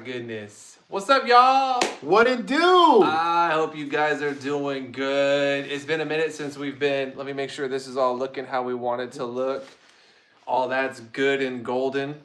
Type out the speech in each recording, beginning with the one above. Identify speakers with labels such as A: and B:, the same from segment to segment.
A: goodness. What's up, y'all?
B: What it do?
A: I hope you guys are doing good. It's been a minute since we've been. Let me make sure this is all looking how we want it to look. All that's good and golden.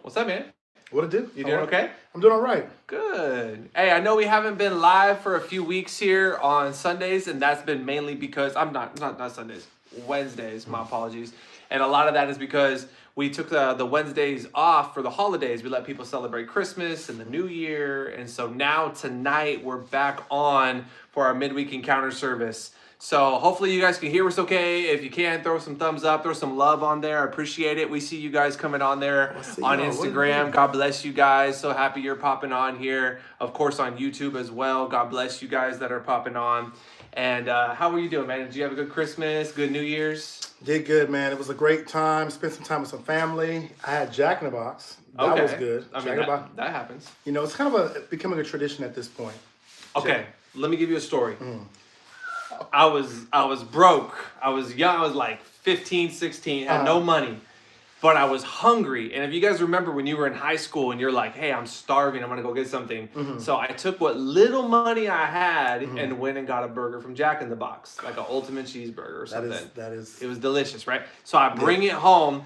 A: What's up, man?
B: What it do?
A: You doing okay?
B: I'm doing all right.
A: Good. Hey, I know we haven't been live for a few weeks here on Sundays, and that's been mainly because I'm not Sundays, Wednesdays. My apologies. And a lot of that is because we took the Wednesdays off for the holidays. We let people celebrate Christmas and the New Year, and so now tonight we're back on for our midweek encounter service. So hopefully you guys can hear us okay. If you can, throw some thumbs up, throw some love on there. I appreciate it. We see you guys coming on there on Instagram. God bless you guys. So happy you're popping on here. Of course, on YouTube as well. God bless you guys that are popping on. And how are you doing, man? Did you have a good Christmas, good New Year's?
B: Did good, man. It was a great time. Spent some time with some family. I had Jack in the Box. That was good.
A: I mean, that happens.
B: You know, it's kind of becoming a tradition at this point.
A: Okay, let me give you a story. I was broke. I was young. I was like 15, 16, had no money, but I was hungry. And if you guys remember when you were in high school and you're like, hey, I'm starving, I'm going to go get something. So I took what little money I had and went and got a burger from Jack in the Box, like an ultimate cheeseburger or something. It was delicious, right? So I bring it home.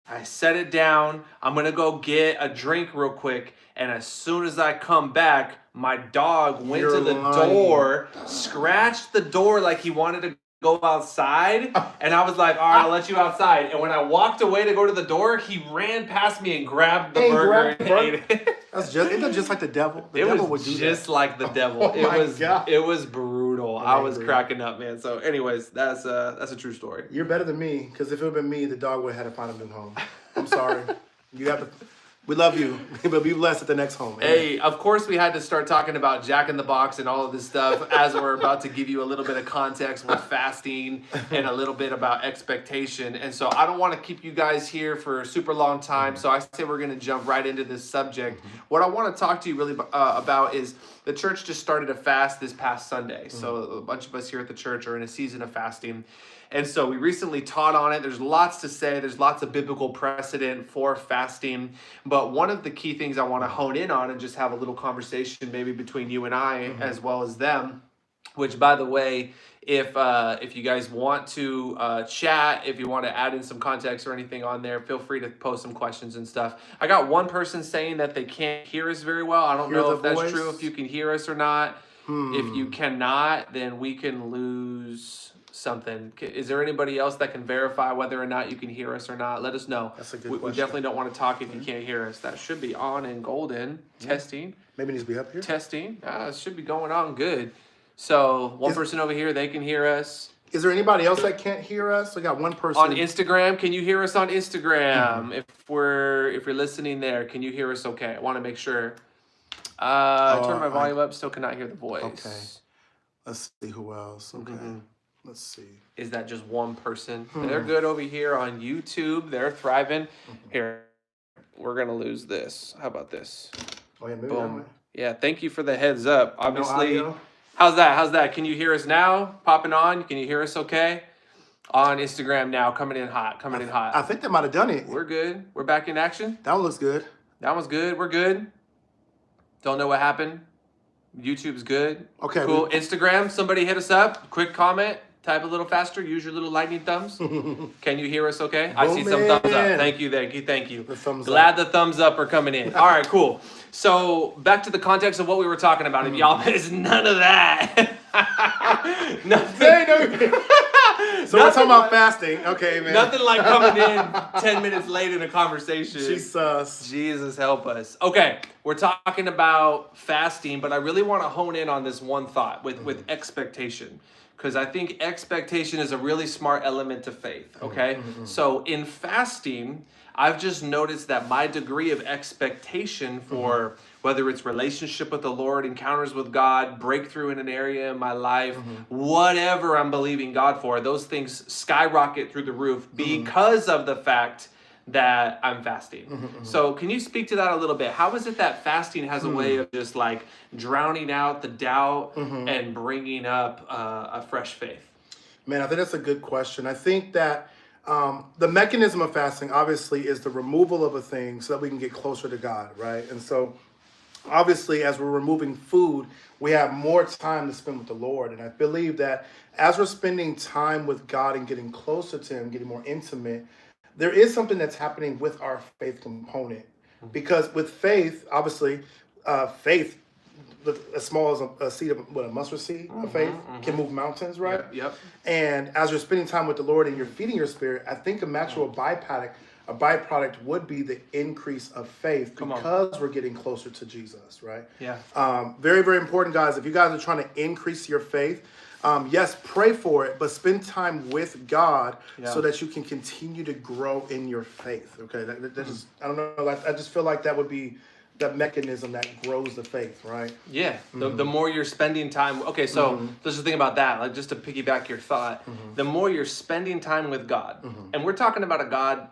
A: I set it down. I'm going to go get a drink real quick. And as soon as I come back, my dog went to the door, scratched the door like he wanted to go outside. And I was like, all right, I'll let you outside. And when I walked away to go to the door, he ran past me and grabbed the burger and ate it.
B: Isn't that just like the devil? The
A: devil
B: would do
A: just
B: that.
A: like the devil.
B: God.
A: It was brutal. I was cracking up, man. So anyways, that's a true story.
B: You're better than me, because if it would have been me, the dog would have had to find a new home. I'm sorry. You have to... We love you, but be blessed at the next home.
A: Hey, of course we had to start talking about Jack in the Box and all of this stuff as we're about to give you a little bit of context with fasting and a little bit about expectation. And so I don't want to keep you guys here for a super long time, so I say we're going to jump right into this subject. What I want to talk to you really about is the church just started a fast this past Sunday. So a bunch of us here at the church are in a season of fasting. And so we recently taught on it. There's lots to say. There's lots of biblical precedent for fasting. But one of the key things I want to hone in on and just have a little conversation maybe between you and I as well as them, which, by the way, if you guys want to chat, if you want to add in some context or anything on there, feel free to post some questions and stuff. I got one person saying that they can't hear us very well. I don't know if that's true, if you can hear us or not. If you cannot, then we can lose something. Is there anybody else that can verify whether or not you can hear us or not? Let us know.
B: That's a good
A: question. We definitely don't want to talk if you can't hear us. That should be on and golden. Testing.
B: Maybe it needs to be up here.
A: Testing. It should be going on good. So one person over here, they can hear us.
B: Is there anybody else that can't hear us? We got one person.
A: On Instagram, can you hear us on Instagram? If you're listening there, can you hear us okay? I want to make sure. Turn my volume up, still cannot hear the voice.
B: Okay. Let's see who else. Okay. Let's see.
A: Is that just one person? They're good over here on YouTube. They're thriving. Here, we're going to lose this. How about this?
B: Oh, yeah, maybe
A: boom. Yeah, thank you for the heads up. Obviously,
B: no
A: how's that? Can you hear us now? Popping on? Can you hear us okay? On Instagram now, coming in hot.
B: I think they might have done it.
A: We're good. We're back in action.
B: That one looks good.
A: That one's good. We're good. Don't know what happened. YouTube's good.
B: Okay.
A: Cool. Instagram, somebody hit us up. Quick comment. Type a little faster. Use your little lightning thumbs. Can you hear us okay? I see some thumbs up. Thank you. The thumbs Glad the thumbs up are coming in. All right, cool. So back to the context of what we were talking about. If y'all missed none of that. Nothing.
B: So we're talking about fasting. Okay, man.
A: Nothing like coming in 10 minutes late in a conversation.
B: Jesus.
A: Jesus help us. Okay, we're talking about fasting, but I really want to hone in on this one thought with expectation. Because I think expectation is a really smart element to faith, okay? So in fasting, I've just noticed that my degree of expectation for whether it's relationship with the Lord, encounters with God, breakthrough in an area in my life, whatever I'm believing God for, those things skyrocket through the roof because of the fact that I'm fasting. So can you speak to that a little bit? How is it that fasting has a way of just like drowning out the doubt and bringing up a fresh faith?
B: Man, I think that's a good question. I think that The mechanism of fasting, obviously, is the removal of a thing so that we can get closer to God, right? And so, obviously, as we're removing food, we have more time to spend with the Lord. And I believe that as we're spending time with God and getting closer to Him, getting more intimate, there is something that's happening with our faith component. Because with faith, obviously, faith, as small as a seed of a mustard seed of faith, can move mountains, right?
A: Yep.
B: And as you're spending time with the Lord and you're feeding your spirit, I think a natural byproduct would be the increase of faith because we're getting closer to Jesus, right?
A: Yeah.
B: Very, very important, guys. If you guys are trying to increase your faith, yes, pray for it, but spend time with God so that you can continue to grow in your faith. Okay, that just, I don't know. I just feel like that would be that mechanism that grows the faith, right?
A: Yeah. The more you're spending time. Okay, so let's just think about that. Like, just to piggyback your thought, the more you're spending time with God, and we're talking about a God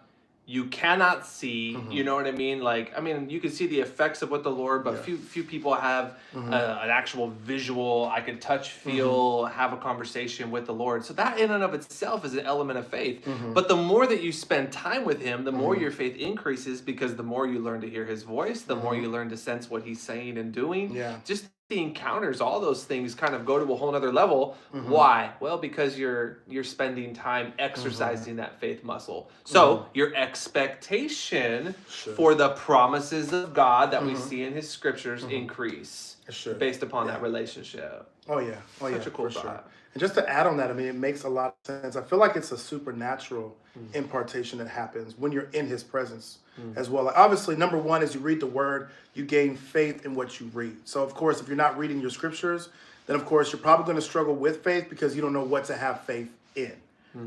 A: you cannot see, you know what I mean? Like, I mean, you can see the effects of what the Lord, but few people have an actual visual, I can touch, feel, have a conversation with the Lord. So that in and of itself is an element of faith. But the more that you spend time with Him, the more your faith increases, because the more you learn to hear His voice, the more you learn to sense what He's saying and doing.
B: Yeah.
A: Just the encounters, all those things kind of go to a whole nother level. Why? Well, because you're spending time exercising that faith muscle. So your expectation for the promises of God that we see in His scriptures increase based upon that relationship.
B: Oh yeah.
A: Such a cool
B: for
A: thought.
B: sure. And just to add on that, I mean, it makes a lot of sense. I feel like it's a supernatural impartation that happens when you're in His presence as well. Like, obviously, number one is you read the Word, you gain faith in what you read. So, of course, if you're not reading your scriptures, then, of course, you're probably going to struggle with faith because you don't know what to have faith in.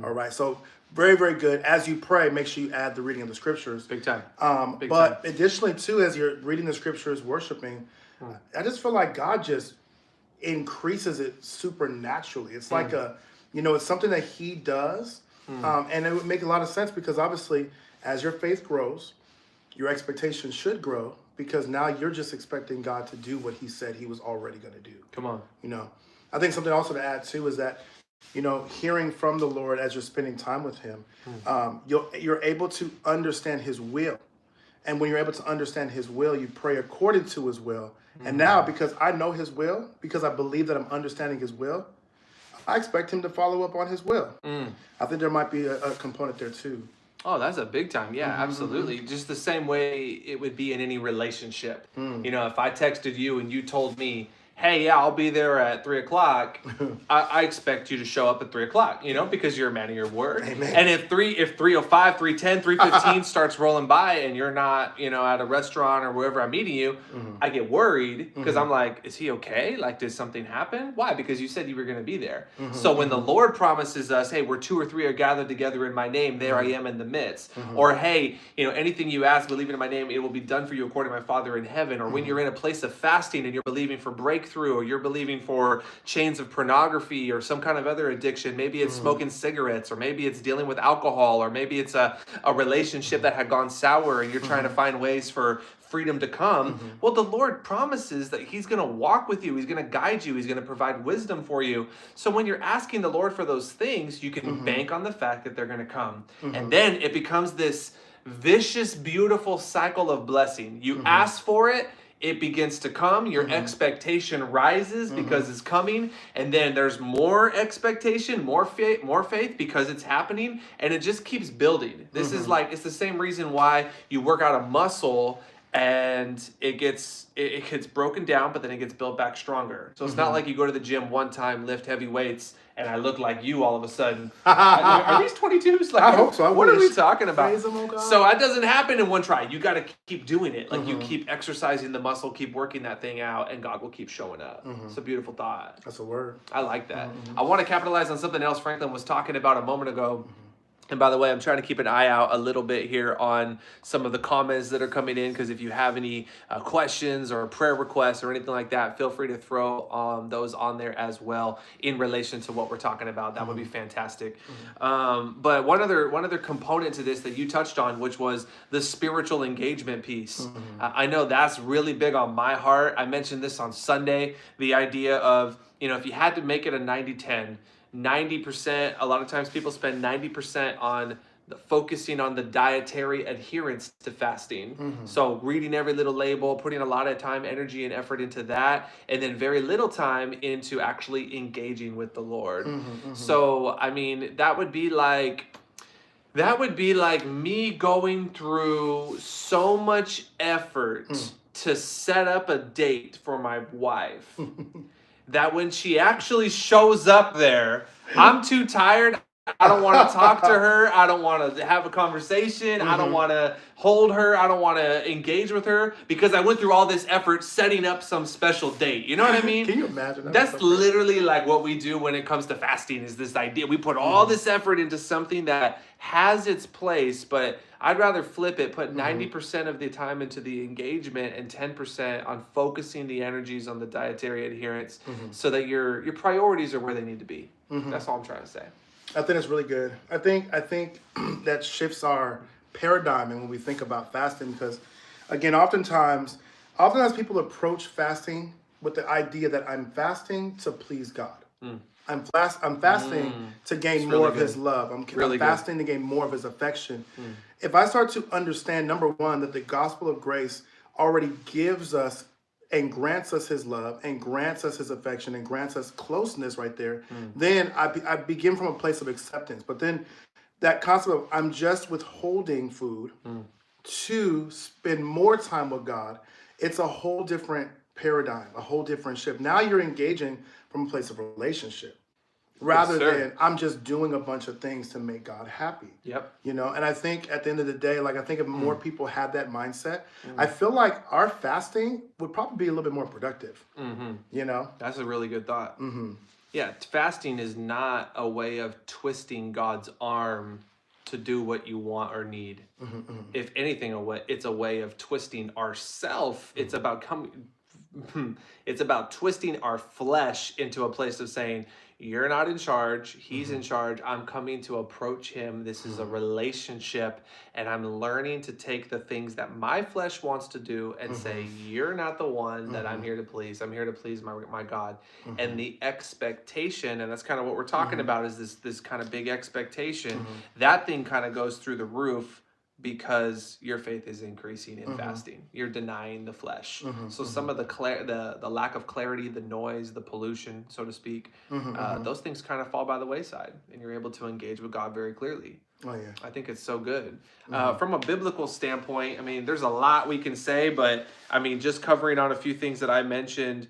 B: All right. So, very, very good. As you pray, make sure you add the reading of the scriptures.
A: Big time.
B: But additionally, too, as you're reading the scriptures, worshiping, I just feel like God just increases it supernaturally. It's like it's something that He does, and it would make a lot of sense because obviously, as your faith grows, your expectations should grow because now you're just expecting God to do what He said He was already going to do.
A: Come on.
B: I think something also to add too is that hearing from the Lord as you're spending time with Him, you're able to understand His will. And when you're able to understand His will, you pray according to His will. And now, because I know His will, because I believe that I'm understanding His will, I expect Him to follow up on His will. I think there might be a component there too.
A: Oh, that's a big time. Yeah, absolutely. Just the same way it would be in any relationship. If I texted you and you told me, hey, yeah, I'll be there at 3:00. I expect you to show up at 3:00, because you're a man of your word.
B: Amen.
A: And if 3:05, 3:10, 3:15 starts rolling by and you're not, at a restaurant or wherever I'm meeting you, I get worried because I'm like, is he okay? Like, did something happen? Why? Because you said you were going to be there. So when the Lord promises us, hey, where 2 or 3 are gathered together in my name, there I am in the midst. Or, hey, anything you ask, believe in my name, it will be done for you according to my Father in heaven. Or when you're in a place of fasting and you're believing for breakthrough, or you're believing for chains of pornography or some kind of other addiction. Maybe it's smoking cigarettes, or maybe it's dealing with alcohol, or maybe it's a relationship that had gone sour and you're trying to find ways for freedom to come. Well, the Lord promises that He's going to walk with you. He's going to guide you. He's going to provide wisdom for you. So when you're asking the Lord for those things, you can bank on the fact that they're going to come. And then it becomes this vicious, beautiful cycle of blessing. You ask for it, it begins to come. Your expectation rises because it's coming, and then there's more expectation, more faith because it's happening, and it just keeps building. This is like, it's the same reason why you work out a muscle and it gets broken down, but then it gets built back stronger. So it's not like you go to the gym one time, lift heavy weights, and I look like you all of a sudden. Are these 22s? Like,
B: I hope so.
A: What are we talking about?
B: Praise Him, oh God.
A: So that doesn't happen in one try. You got to keep doing it. Like, you keep exercising the muscle, keep working that thing out, and God will keep showing up. It's a beautiful thought.
B: That's a word.
A: I like that. I want to capitalize on something else Franklin was talking about a moment ago. And by the way, I'm trying to keep an eye out a little bit here on some of the comments that are coming in, because if you have any questions or prayer requests or anything like that, feel free to throw those on there as well in relation to what we're talking about. That would be fantastic. But one other component to this that you touched on, which was the spiritual engagement piece. I know that's really big on my heart. I mentioned this on Sunday, the idea of, if you had to make it a 90-10, 90%, a lot of times people spend 90% on focusing on the dietary adherence to fasting. So reading every little label, putting a lot of time, energy, and effort into that, and then very little time into actually engaging with the Lord. So, I mean, that would be like me going through so much effort to set up a date for my wife that when she actually shows up there, I'm too tired. I don't want to talk to her. I don't want to have a conversation. I don't want to hold her. I don't want to engage with her because I went through all this effort setting up some special date. You know what I mean?
B: Can you imagine that?
A: That's literally like what we do when it comes to fasting is this idea. We put all this effort into something that has its place, but I'd rather flip it, put 90% of the time into the engagement and 10% on focusing the energies on the dietary adherence so that your priorities are where they need to be. That's all I'm trying to say.
B: I think it's really good. I think that shifts our paradigm when we think about fasting because, again, oftentimes people approach fasting with the idea that I'm fasting to please God. I'm fasting to gain more of His love. I'm fasting to gain more of His affection. If I start to understand, number one, that the gospel of grace already gives us and grants us His love and grants us His affection and grants us closeness right there, then I begin from a place of acceptance. But then that concept of I'm just withholding food to spend more time with God, it's a whole different paradigm, a whole different shift. Now you're engaging from a place of relationship rather than I'm just doing a bunch of things to make God happy. You know, and I think at the end of the day, like I think if more people had that mindset, I feel like our fasting would probably be a little bit more productive. You know?
A: That's a really good thought. Yeah, fasting is not a way of twisting God's arm to do what you want or need. If anything, it's a way of twisting ourself. It's about it's about twisting our flesh into a place of saying, you're not in charge. He's in charge. I'm coming to approach him. This is a relationship. And I'm learning to take the things that my flesh wants to do and say, you're not the one that I'm here to please. I'm here to please my God. And the expectation, and that's kind of what we're talking about, is this kind of big expectation. That thing kind of goes through the roof because your faith is increasing in fasting. You're denying the flesh. So some of the lack of clarity, the noise, the pollution, so to speak, those things kind of fall by the wayside, and you're able to engage with God very clearly. I think it's so good. From a biblical standpoint, I mean, there's a lot we can say, but I mean, just covering on a few things that I mentioned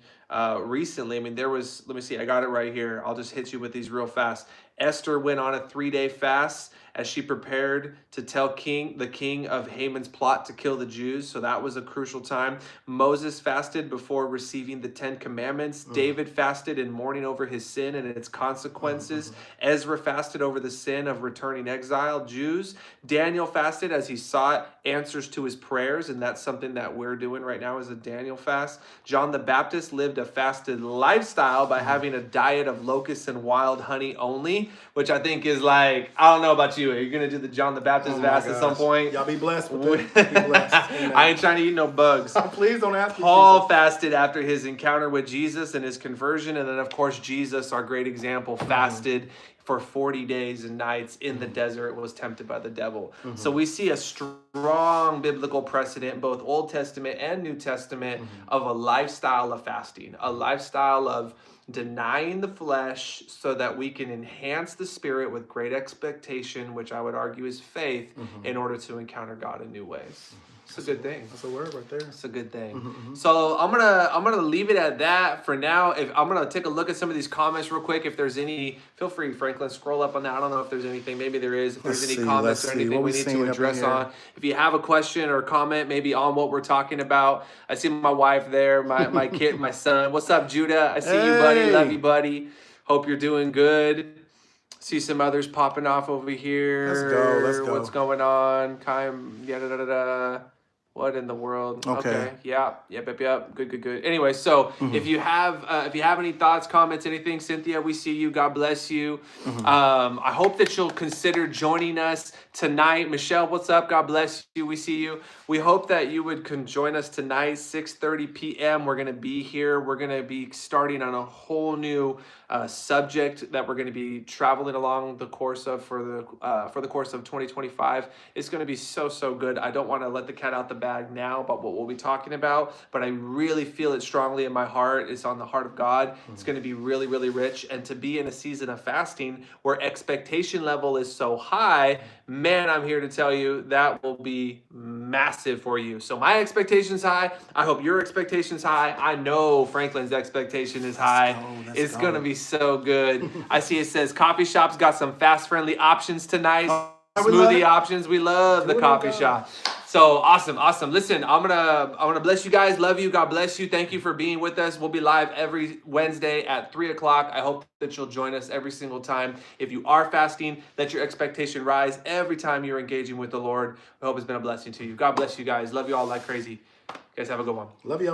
A: recently. I mean, let me see, I got it right here. I'll just hit you with these real fast. Esther went on a 3-day fast as she prepared to tell the king of Haman's plot to kill the Jews. So that was a crucial time. Moses fasted before receiving the 10 commandments. David fasted in mourning over his sin and its consequences. Ezra fasted over the sin of returning exiled Jews. Daniel fasted as he sought answers to his prayers, and that's something that we're doing right now is a Daniel fast. John the Baptist lived a fasted lifestyle by having a diet of locusts and wild honey only, which I think is like, I don't know about you. Are you going to do the John the Baptist fast at some point?
B: Y'all be blessed with it. Be blessed.
A: I ain't trying to eat no bugs.
B: Please don't ask me.
A: Paul fasted after his encounter with Jesus and his conversion. And then, of course, Jesus, our great example, fasted for 40 days and nights in the desert, was tempted by the devil. So we see a strong biblical precedent, both Old Testament and New Testament, of a lifestyle of fasting, a lifestyle of denying the flesh so that we can enhance the spirit with great expectation, which I would argue is faith, in order to encounter God in new ways. It's a good thing.
B: That's a word right there.
A: It's a good thing. So I'm gonna leave it at that for now. If I'm gonna take a look at some of these comments real quick. If there's any, feel free, Franklin, scroll up on that. I don't know if there's anything. Maybe there is. If there's any comments or anything we need to address on. If you have a question or comment, maybe on what we're talking about. I see my wife there, my kid, my son. What's up, Judah? I see you, buddy. Love you, buddy. Hope you're doing good. See some others popping off over here.
B: Let's go.
A: What's going on? What in the world?
B: Okay.
A: Yeah. Yep. Good. Anyway, so if you have any thoughts, comments, anything, Cynthia, we see you. God bless you. I hope that you'll consider joining us tonight. Michelle, what's up? God bless you. We see you. We hope that you would join us tonight, 6:30 p.m. We're going to be here. We're going to be starting on a whole new subject that we're going to be traveling along the course of for the course of 2025. It's going to be so good. I don't want to let the cat out the bag now about what we'll be talking about, but I really feel it strongly in my heart. It's on the heart of God. It's going to be really rich, and to be in a season of fasting where expectation level is so high, man, I'm here to tell you that will be massive for you. So my expectation's high. I hope your expectation's high. I know Franklin's expectation is high. It's going to be so good. I see it says coffee shop's got some fast friendly options tonight. Smoothie options. We love the coffee shop. So awesome. Listen, I'm gonna bless you guys. Love you. God bless you. Thank you for being with us. We'll be live every Wednesday at 3:00. I hope that you'll join us every single time. If you are fasting, let your expectation rise every time you're engaging with the Lord. I hope it's been a blessing to you. God bless you guys. Love you all like crazy. You guys have a good one.
B: Love y'all.